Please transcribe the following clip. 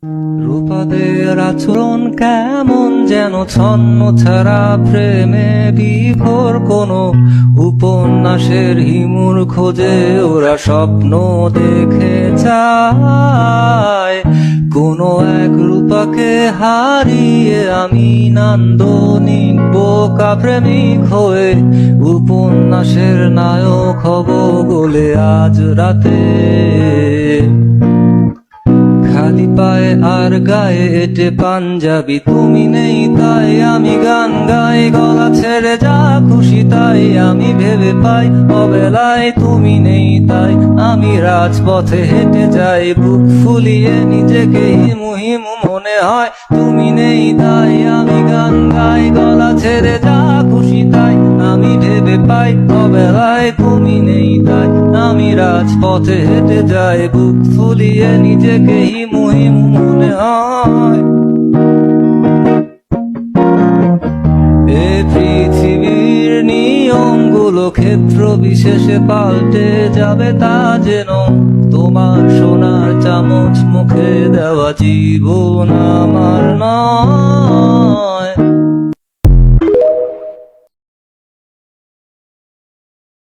রূপাদের আচরণ কেমন যেন ছন্ন ছাড়া প্রেমে বিভোর কোনো উপন্যাসের হিমুর খোঁজে ওরা স্বপ্ন দেখে যায়। কোনো এক রূপাকে হারিয়ে আমি নান্দনিক বোকা প্রেমিক হয়ে উপন্যাসের নায়ক হব বলে আজ রাতে। খালি পায়ে আর গায়ে এটে পাঞ্জাবি, তুমি নেই তাই আমি গান গাই, গলা ছেড়ে যা খুশি তাই আমি ভেবে পাই। অবেলায় তুমি নেই তাই আমি রাজপথে হেঁটে যাই, বুক ফুলিয়ে নিজেকে হিমু হিমু মনে হয়। তুমি নেই তাই আমি গান গাই, গলা ছেড়ে যা খুশি তাই আমি ভেবে পাই। অবেলায় তুমি নেই তাই আমি রাজপথে হেঁটে যাই, বুক ফুলিয়ে নিজেকে হিমু হিমু মনে হয়। এ পৃথিবীর নিয়মগুলো ক্ষেত্র বিশেষে পাল্টে যাবে তা যেন তোমার সোনার চামচ মুখে দেওয়া জীবন আমার নয়।